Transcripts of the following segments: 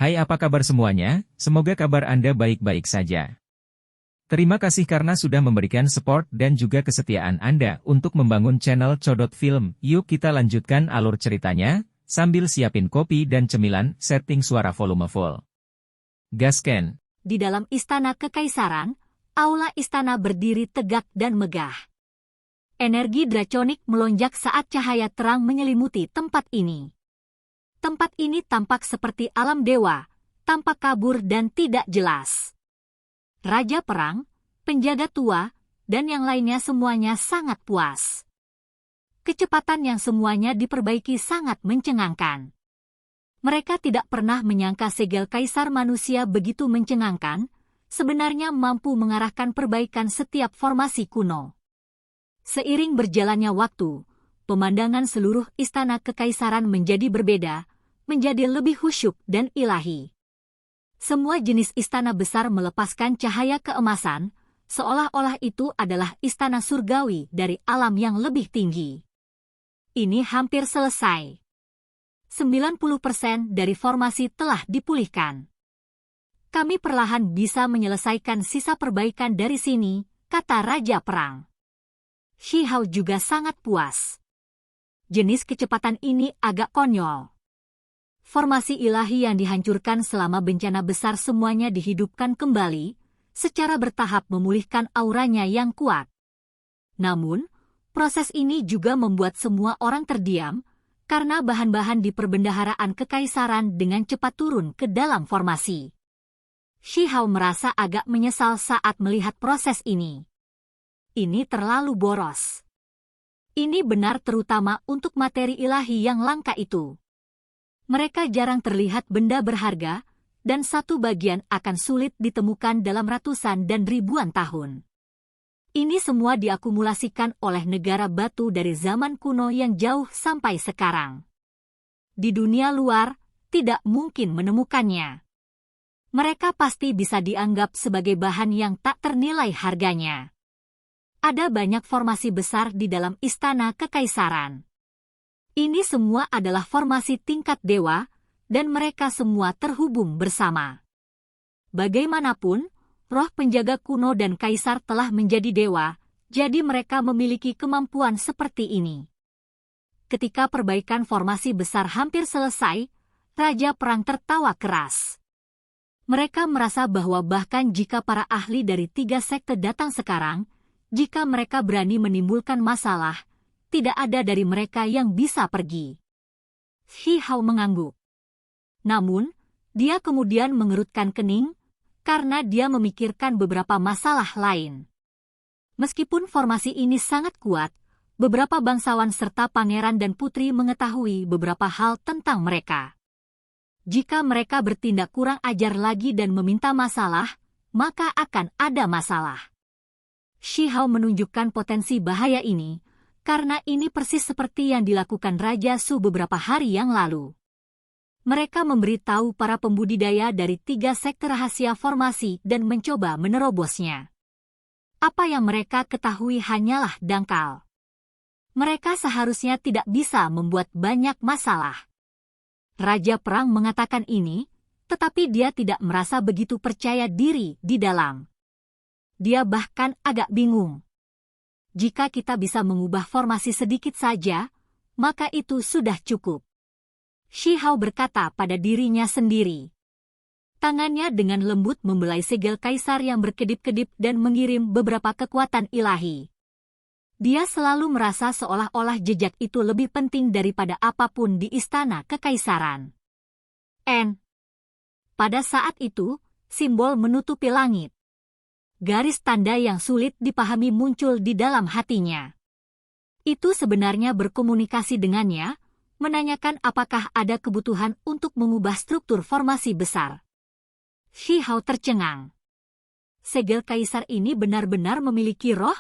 Hai, apa kabar semuanya? Semoga kabar Anda baik-baik saja. Terima kasih karena sudah memberikan support dan juga kesetiaan Anda untuk membangun channel Codot Film. Yuk kita lanjutkan alur ceritanya, sambil siapin kopi dan cemilan, setting suara volume full. Gasken. Di dalam istana kekaisaran, aula istana berdiri tegak dan megah. Energi draconik melonjak saat cahaya terang menyelimuti tempat ini. Tempat ini tampak seperti alam dewa, tampak kabur dan tidak jelas. Raja perang, penjaga tua, dan yang lainnya semuanya sangat puas. Kecepatan yang semuanya diperbaiki sangat mencengangkan. Mereka tidak pernah menyangka segel kaisar manusia begitu mencengangkan, sebenarnya mampu mengarahkan perbaikan setiap formasi kuno. Seiring berjalannya waktu, pemandangan seluruh istana kekaisaran menjadi berbeda, menjadi lebih khusyuk dan ilahi. Semua jenis istana besar melepaskan cahaya keemasan, seolah-olah itu adalah istana surgawi dari alam yang lebih tinggi. Ini hampir selesai. 90% dari formasi telah dipulihkan. Kami perlahan bisa menyelesaikan sisa perbaikan dari sini, kata Raja Perang. Shi Hao juga sangat puas. Jenis kecepatan ini agak konyol. Formasi ilahi yang dihancurkan selama bencana besar semuanya dihidupkan kembali, secara bertahap memulihkan auranya yang kuat. Namun, proses ini juga membuat semua orang terdiam, karena bahan-bahan di perbendaharaan kekaisaran dengan cepat turun ke dalam formasi. Shi Hao merasa agak menyesal saat melihat proses ini. Ini terlalu boros. Ini benar terutama untuk materi ilahi yang langka itu. Mereka jarang terlihat benda berharga, dan satu bagian akan sulit ditemukan dalam ratusan dan ribuan tahun. Ini semua diakumulasikan oleh negara batu dari zaman kuno yang jauh sampai sekarang. Di dunia luar, tidak mungkin menemukannya. Mereka pasti bisa dianggap sebagai bahan yang tak ternilai harganya. Ada banyak formasi besar di dalam istana kekaisaran. Ini semua adalah formasi tingkat dewa, dan mereka semua terhubung bersama. Bagaimanapun, roh penjaga kuno dan kaisar telah menjadi dewa, jadi mereka memiliki kemampuan seperti ini. Ketika perbaikan formasi besar hampir selesai, Raja Perang tertawa keras. Mereka merasa bahwa bahkan jika para ahli dari 3 sekte datang sekarang, jika mereka berani menimbulkan masalah, tidak ada dari mereka yang bisa pergi. Shi Hao mengangguk. Namun, dia kemudian mengerutkan kening, karena dia memikirkan beberapa masalah lain. Meskipun formasi ini sangat kuat, beberapa bangsawan serta pangeran dan putri mengetahui beberapa hal tentang mereka. Jika mereka bertindak kurang ajar lagi dan meminta masalah, maka akan ada masalah. Shi Hao menunjukkan potensi bahaya ini, karena ini persis seperti yang dilakukan Raja Su beberapa hari yang lalu. Mereka memberitahu para pembudidaya dari 3 sekte rahasia formasi dan mencoba menerobosnya. Apa yang mereka ketahui hanyalah dangkal. Mereka seharusnya tidak bisa membuat banyak masalah. Raja Perang mengatakan ini, tetapi dia tidak merasa begitu percaya diri di dalam. Dia bahkan agak bingung. Jika kita bisa mengubah formasi sedikit saja, maka itu sudah cukup. Shi Hao berkata pada dirinya sendiri. Tangannya dengan lembut membelai segel kaisar yang berkedip-kedip dan mengirim beberapa kekuatan ilahi. Dia selalu merasa seolah-olah jejak itu lebih penting daripada apapun di istana kekaisaran. Pada saat itu, simbol menutupi langit. Garis tanda yang sulit dipahami muncul di dalam hatinya. Itu sebenarnya berkomunikasi dengannya, menanyakan apakah ada kebutuhan untuk mengubah struktur formasi besar. Shi Hao tercengang. Segel kaisar ini benar-benar memiliki roh?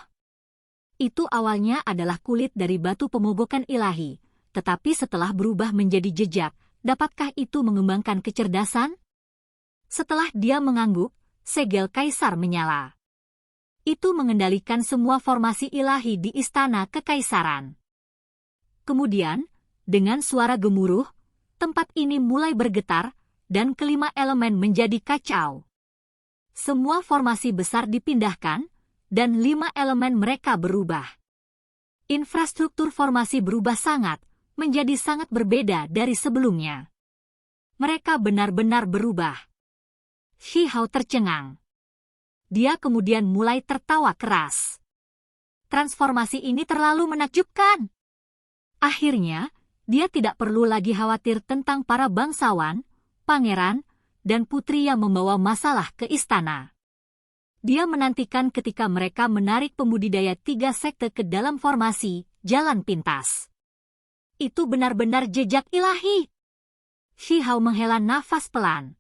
Itu awalnya adalah kulit dari batu pemogokan ilahi, tetapi setelah berubah menjadi jejak, dapatkah itu mengembangkan kecerdasan? Setelah dia mengangguk, segel kaisar menyala. Itu mengendalikan semua formasi ilahi di istana kekaisaran. Kemudian, dengan suara gemuruh, tempat ini mulai bergetar, dan kelima elemen menjadi kacau. Semua formasi besar dipindahkan, dan 5 elemen mereka berubah. Infrastruktur formasi berubah menjadi sangat berbeda dari sebelumnya. Mereka benar-benar berubah. Shi Hao tercengang. Dia kemudian mulai tertawa keras. Transformasi ini terlalu menakjubkan. Akhirnya, dia tidak perlu lagi khawatir tentang para bangsawan, pangeran, dan putri yang membawa masalah ke istana. Dia menantikan ketika mereka menarik pembudidaya 3 sekte ke dalam formasi jalan pintas. Itu benar-benar jejak ilahi. Shi Hao menghela nafas pelan.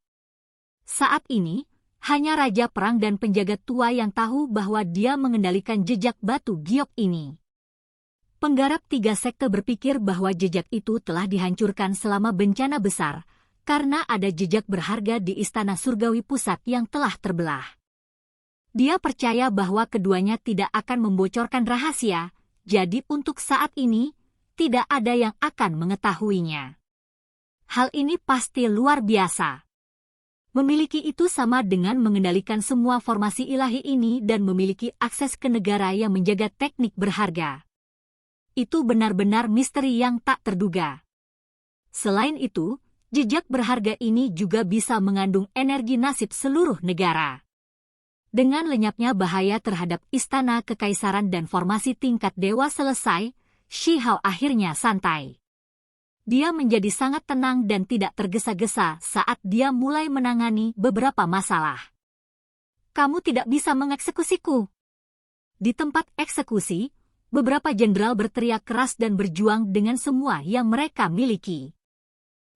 Saat ini, hanya Raja Perang dan penjaga tua yang tahu bahwa dia mengendalikan jejak batu giok ini. Penggarap 3 sekte berpikir bahwa jejak itu telah dihancurkan selama bencana besar, karena ada jejak berharga di Istana Surgawi Pusat yang telah terbelah. Dia percaya bahwa keduanya tidak akan membocorkan rahasia, jadi untuk saat ini, tidak ada yang akan mengetahuinya. Hal ini pasti luar biasa. Memiliki itu sama dengan mengendalikan semua formasi ilahi ini dan memiliki akses ke negara yang menjaga teknik berharga. Itu benar-benar misteri yang tak terduga. Selain itu, jejak berharga ini juga bisa mengandung energi nasib seluruh negara. Dengan lenyapnya bahaya terhadap istana kekaisaran dan formasi tingkat dewa selesai, Shi Hao akhirnya santai. Dia menjadi sangat tenang dan tidak tergesa-gesa saat dia mulai menangani beberapa masalah. Kamu tidak bisa mengeksekusiku. Di tempat eksekusi, beberapa jenderal berteriak keras dan berjuang dengan semua yang mereka miliki.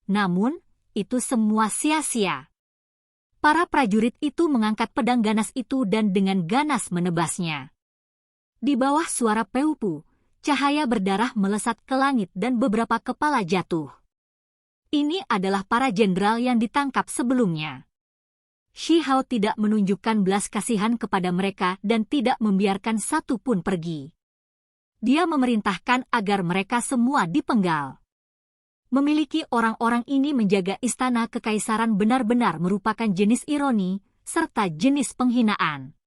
Namun, itu semua sia-sia. Para prajurit itu mengangkat pedang ganas itu dan dengan ganas menebasnya. Di bawah suara peupu, cahaya berdarah melesat ke langit dan beberapa kepala jatuh. Ini adalah para jenderal yang ditangkap sebelumnya. Shi Hao tidak menunjukkan belas kasihan kepada mereka dan tidak membiarkan satu pun pergi. Dia memerintahkan agar mereka semua dipenggal. Memiliki orang-orang ini menjaga istana kekaisaran benar-benar merupakan jenis ironi, serta jenis penghinaan.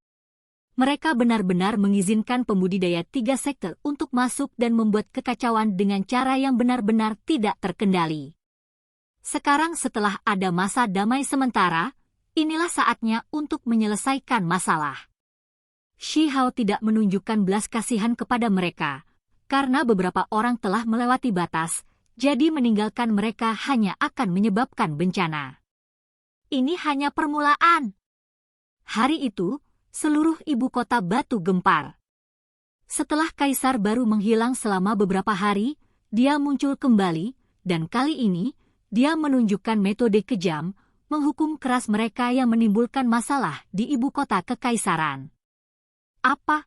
Mereka benar-benar mengizinkan pembudidaya 3 sekte untuk masuk dan membuat kekacauan dengan cara yang benar-benar tidak terkendali. Sekarang setelah ada masa damai sementara, inilah saatnya untuk menyelesaikan masalah. Shi Hao tidak menunjukkan belas kasihan kepada mereka, karena beberapa orang telah melewati batas, jadi meninggalkan mereka hanya akan menyebabkan bencana. Ini hanya permulaan. Hari itu, seluruh ibu kota batu gempar. Setelah kaisar baru menghilang selama beberapa hari, dia muncul kembali, dan kali ini, dia menunjukkan metode kejam, menghukum keras mereka yang menimbulkan masalah di ibu kota kekaisaran. Apa?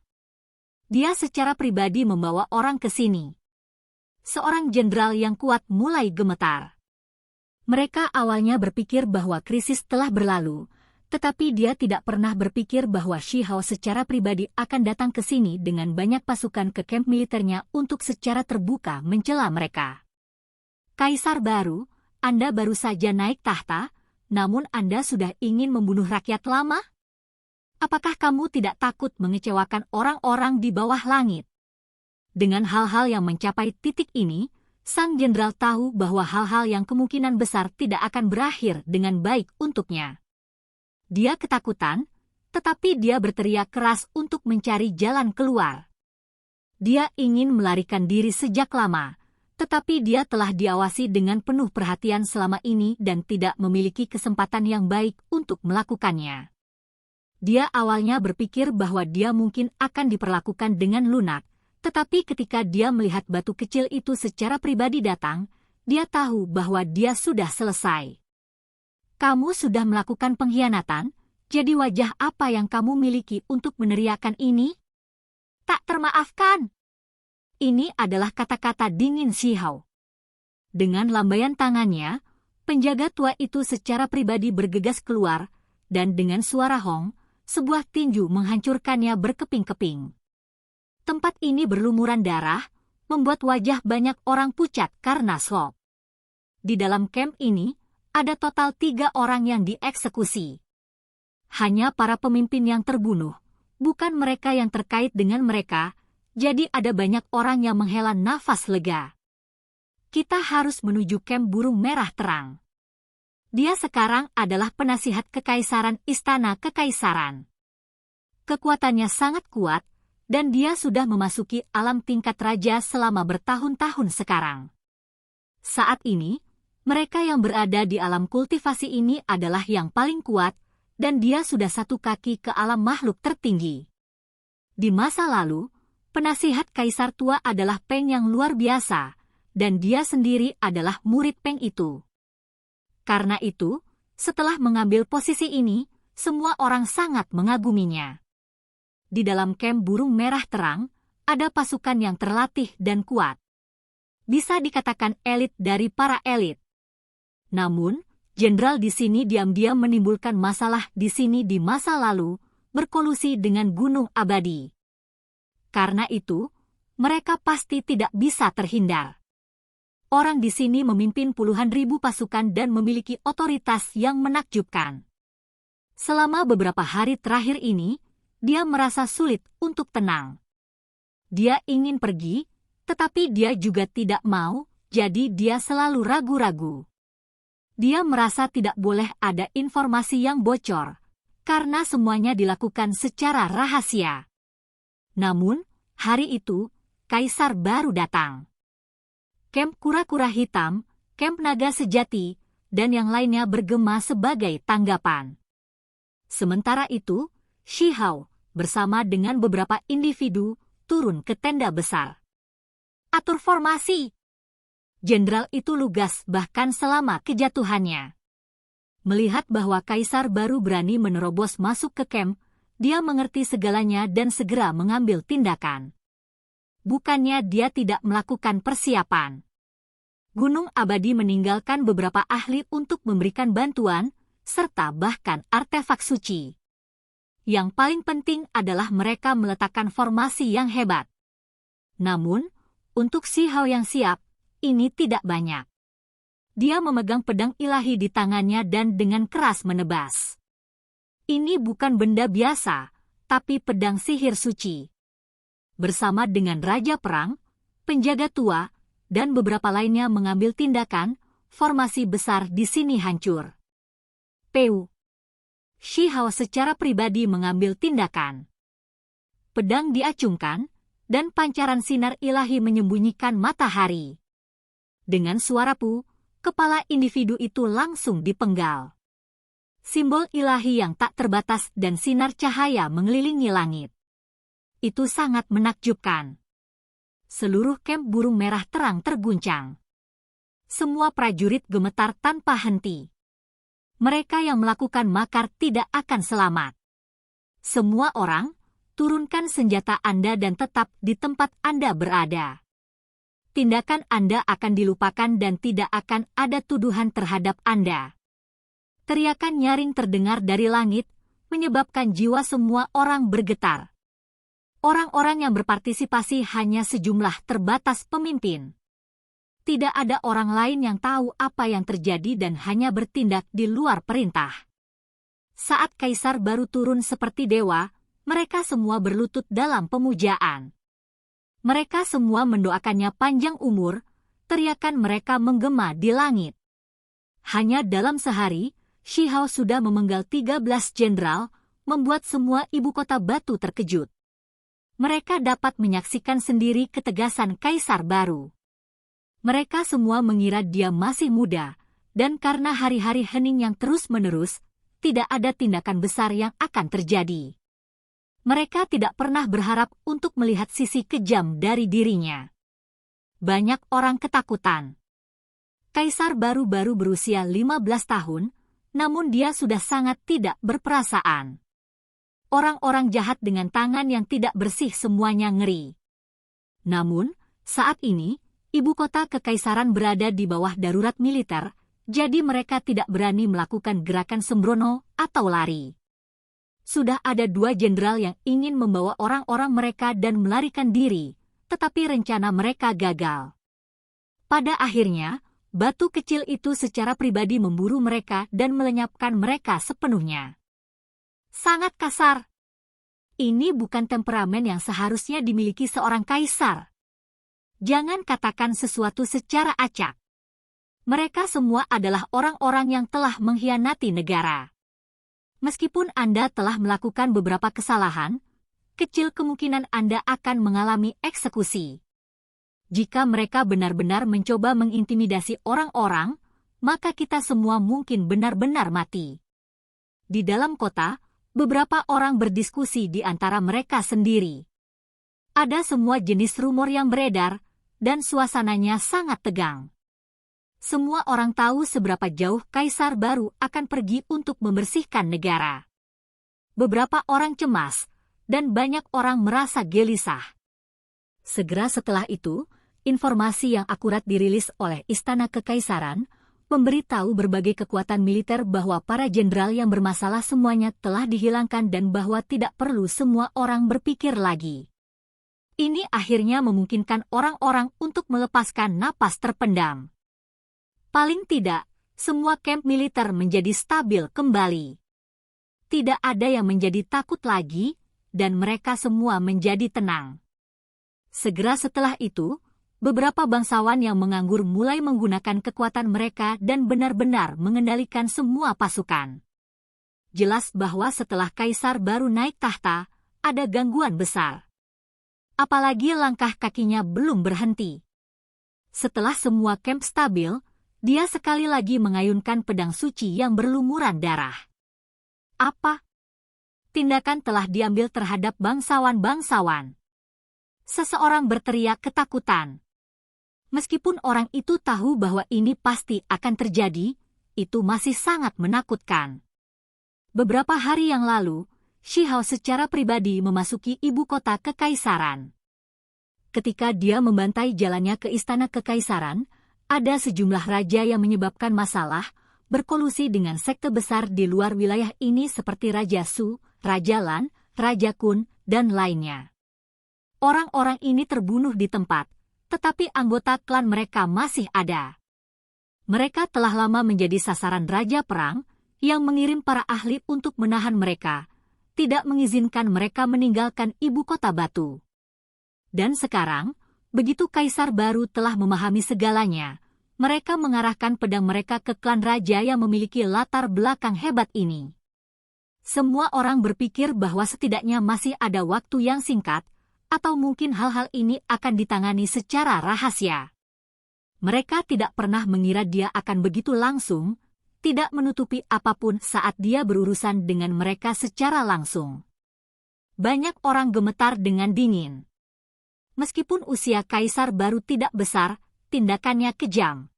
Dia secara pribadi membawa orang ke sini. Seorang jenderal yang kuat mulai gemetar. Mereka awalnya berpikir bahwa krisis telah berlalu, tetapi dia tidak pernah berpikir bahwa Shi Hao secara pribadi akan datang ke sini dengan banyak pasukan ke kamp militernya untuk secara terbuka mencela mereka. Kaisar baru, Anda baru saja naik tahta, namun Anda sudah ingin membunuh rakyat lama? Apakah kamu tidak takut mengecewakan orang-orang di bawah langit? Dengan hal-hal yang mencapai titik ini, sang jenderal tahu bahwa hal-hal yang kemungkinan besar tidak akan berakhir dengan baik untuknya. Dia ketakutan, tetapi dia berteriak keras untuk mencari jalan keluar. Dia ingin melarikan diri sejak lama, tetapi dia telah diawasi dengan penuh perhatian selama ini dan tidak memiliki kesempatan yang baik untuk melakukannya. Dia awalnya berpikir bahwa dia mungkin akan diperlakukan dengan lunak, tetapi ketika dia melihat batu kecil itu secara pribadi datang, dia tahu bahwa dia sudah selesai. Kamu sudah melakukan pengkhianatan, jadi wajah apa yang kamu miliki untuk meneriakan ini? Tak termaafkan. Ini adalah kata-kata dingin Shi Hao. Dengan lambaian tangannya, penjaga tua itu secara pribadi bergegas keluar, dan dengan suara hong, sebuah tinju menghancurkannya berkeping-keping. Tempat ini berlumuran darah, membuat wajah banyak orang pucat karena shock. Di dalam kamp ini, ada total 3 orang yang dieksekusi. Hanya para pemimpin yang terbunuh, bukan mereka yang terkait dengan mereka, jadi ada banyak orang yang menghela nafas lega. Kita harus menuju kamp burung merah terang. Dia sekarang adalah penasihat kekaisaran Istana Kekaisaran. Kekuatannya sangat kuat, dan dia sudah memasuki alam tingkat raja selama bertahun-tahun sekarang. Saat ini, mereka yang berada di alam kultivasi ini adalah yang paling kuat, dan dia sudah 1 kaki ke alam makhluk tertinggi. Di masa lalu, penasihat kaisar tua adalah Peng yang luar biasa, dan dia sendiri adalah murid Peng itu. Karena itu, setelah mengambil posisi ini, semua orang sangat mengaguminya. Di dalam kamp burung merah terang, ada pasukan yang terlatih dan kuat. Bisa dikatakan elit dari para elit. Namun, jenderal di sini diam-diam menimbulkan masalah di sini di masa lalu, berkolusi dengan Gunung Abadi. Karena itu, mereka pasti tidak bisa terhindar. Orang di sini memimpin puluhan ribu pasukan dan memiliki otoritas yang menakjubkan. Selama beberapa hari terakhir ini, dia merasa sulit untuk tenang. Dia ingin pergi, tetapi dia juga tidak mau, jadi dia selalu ragu-ragu. Dia merasa tidak boleh ada informasi yang bocor, karena semuanya dilakukan secara rahasia. Namun, hari itu, kaisar baru datang. Kamp kura-kura hitam, kamp naga sejati, dan yang lainnya bergema sebagai tanggapan. Sementara itu, Shi Hao, bersama dengan beberapa individu, turun ke tenda besar. Atur formasi! Jenderal itu lugas bahkan selama kejatuhannya. Melihat bahwa kaisar baru berani menerobos masuk ke kamp, dia mengerti segalanya dan segera mengambil tindakan. Bukannya dia tidak melakukan persiapan. Gunung Abadi meninggalkan beberapa ahli untuk memberikan bantuan, serta bahkan artefak suci. Yang paling penting adalah mereka meletakkan formasi yang hebat. Namun, untuk Shi Hao yang siap, ini tidak banyak. Dia memegang pedang ilahi di tangannya dan dengan keras menebas. Ini bukan benda biasa, tapi pedang sihir suci. Bersama dengan Raja Perang, penjaga tua, dan beberapa lainnya mengambil tindakan, formasi besar di sini hancur. Peu. Shi Hao secara pribadi mengambil tindakan. Pedang diacungkan, dan pancaran sinar ilahi menyembunyikan matahari. Dengan suara pu, kepala individu itu langsung dipenggal. Simbol ilahi yang tak terbatas dan sinar cahaya mengelilingi langit. Itu sangat menakjubkan. Seluruh kamp burung merah terang terguncang. Semua prajurit gemetar tanpa henti. Mereka yang melakukan makar tidak akan selamat. Semua orang, turunkan senjata Anda dan tetap di tempat Anda berada. Tindakan Anda akan dilupakan dan tidak akan ada tuduhan terhadap Anda. Teriakan nyaring terdengar dari langit, menyebabkan jiwa semua orang bergetar. Orang-orang yang berpartisipasi hanya sejumlah terbatas pemimpin. Tidak ada orang lain yang tahu apa yang terjadi dan hanya bertindak di luar perintah. Saat kaisar baru turun seperti dewa, mereka semua berlutut dalam pemujaan. Mereka semua mendoakannya panjang umur, teriakan mereka menggema di langit. Hanya dalam sehari, Shi Hao sudah memenggal 13 jenderal, membuat semua ibu kota batu terkejut. Mereka dapat menyaksikan sendiri ketegasan kaisar baru. Mereka semua mengira dia masih muda, dan karena hari-hari hening yang terus-menerus, tidak ada tindakan besar yang akan terjadi. Mereka tidak pernah berharap untuk melihat sisi kejam dari dirinya. Banyak orang ketakutan. Kaisar baru-baru berusia 15 tahun, namun dia sudah sangat tidak berperasaan. Orang-orang jahat dengan tangan yang tidak bersih semuanya ngeri. Namun, saat ini, ibu kota kekaisaran berada di bawah darurat militer, jadi mereka tidak berani melakukan gerakan sembrono atau lari. Sudah ada 2 jenderal yang ingin membawa orang-orang mereka dan melarikan diri, tetapi rencana mereka gagal. Pada akhirnya, batu kecil itu secara pribadi memburu mereka dan melenyapkan mereka sepenuhnya. Sangat kasar. Ini bukan temperamen yang seharusnya dimiliki seorang kaisar. Jangan katakan sesuatu secara acak. Mereka semua adalah orang-orang yang telah mengkhianati negara. Meskipun Anda telah melakukan beberapa kesalahan, kecil kemungkinan Anda akan mengalami eksekusi. Jika mereka benar-benar mencoba mengintimidasi orang-orang, maka kita semua mungkin benar-benar mati. Di dalam kota, beberapa orang berdiskusi di antara mereka sendiri. Ada semua jenis rumor yang beredar, dan suasananya sangat tegang. Semua orang tahu seberapa jauh kaisar baru akan pergi untuk membersihkan negara. Beberapa orang cemas, dan banyak orang merasa gelisah. Segera setelah itu, informasi yang akurat dirilis oleh Istana Kekaisaran, memberitahu berbagai kekuatan militer bahwa para jenderal yang bermasalah semuanya telah dihilangkan dan bahwa tidak perlu semua orang berpikir lagi. Ini akhirnya memungkinkan orang-orang untuk melepaskan napas terpendam. Paling tidak, semua kamp militer menjadi stabil kembali. Tidak ada yang menjadi takut lagi, dan mereka semua menjadi tenang. Segera setelah itu, beberapa bangsawan yang menganggur mulai menggunakan kekuatan mereka dan benar-benar mengendalikan semua pasukan. Jelas bahwa setelah kaisar baru naik tahta, ada gangguan besar. Apalagi langkah kakinya belum berhenti. Setelah semua kamp stabil, dia sekali lagi mengayunkan pedang suci yang berlumuran darah. Apa? Tindakan telah diambil terhadap bangsawan-bangsawan. Seseorang berteriak ketakutan. Meskipun orang itu tahu bahwa ini pasti akan terjadi, itu masih sangat menakutkan. Beberapa hari yang lalu, Shi Hao secara pribadi memasuki ibu kota kekaisaran. Ketika dia membantai jalannya ke istana kekaisaran, ada sejumlah raja yang menyebabkan masalah, berkolusi dengan sekte besar di luar wilayah ini seperti Raja Su, Raja Lan, Raja Kun, dan lainnya. Orang-orang ini terbunuh di tempat, tetapi anggota klan mereka masih ada. Mereka telah lama menjadi sasaran raja perang, yang mengirim para ahli untuk menahan mereka, tidak mengizinkan mereka meninggalkan ibu kota batu. Dan sekarang, begitu kaisar baru telah memahami segalanya, mereka mengarahkan pedang mereka ke klan raja yang memiliki latar belakang hebat ini. Semua orang berpikir bahwa setidaknya masih ada waktu yang singkat, atau mungkin hal-hal ini akan ditangani secara rahasia. Mereka tidak pernah mengira dia akan begitu langsung, tidak menutupi apapun saat dia berurusan dengan mereka secara langsung. Banyak orang gemetar dengan dingin. Meskipun usia kaisar baru tidak besar, tindakannya kejam.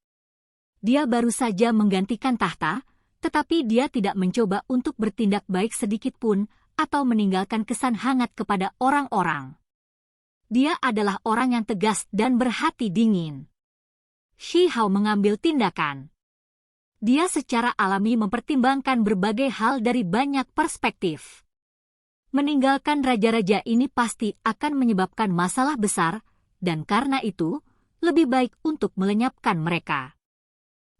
Dia baru saja menggantikan tahta, tetapi dia tidak mencoba untuk bertindak baik sedikit pun atau meninggalkan kesan hangat kepada orang-orang. Dia adalah orang yang tegas dan berhati dingin. Shi Hao mengambil tindakan. Dia secara alami mempertimbangkan berbagai hal dari banyak perspektif. Meninggalkan raja-raja ini pasti akan menyebabkan masalah besar, dan karena itu, lebih baik untuk melenyapkan mereka.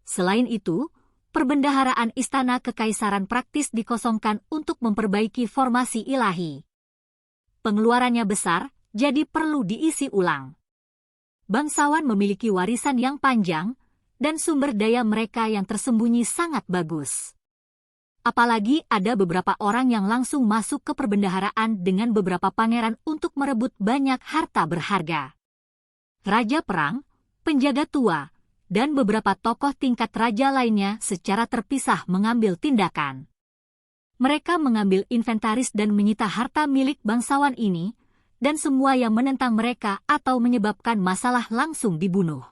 Selain itu, perbendaharaan istana kekaisaran praktis dikosongkan untuk memperbaiki formasi ilahi. Pengeluarannya besar, jadi perlu diisi ulang. Bangsawan memiliki warisan yang panjang, dan sumber daya mereka yang tersembunyi sangat bagus. Apalagi ada beberapa orang yang langsung masuk ke perbendaharaan dengan beberapa pangeran untuk merebut banyak harta berharga. Raja perang, penjaga tua, dan beberapa tokoh tingkat raja lainnya secara terpisah mengambil tindakan. Mereka mengambil inventaris dan menyita harta milik bangsawan ini, dan semua yang menentang mereka atau menyebabkan masalah langsung dibunuh.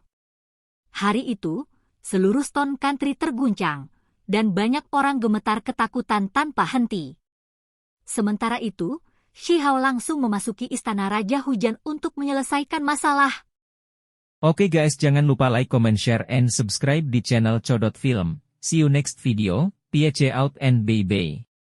Hari itu, seluruh Stone Country terguncang, dan banyak orang gemetar ketakutan tanpa henti. Sementara itu, Shi Hao langsung memasuki istana Raja Hujan untuk menyelesaikan masalah. Oke guys, jangan lupa like, comment, share, and subscribe di channel Codot Film. See you next video, peace out and bye-bye.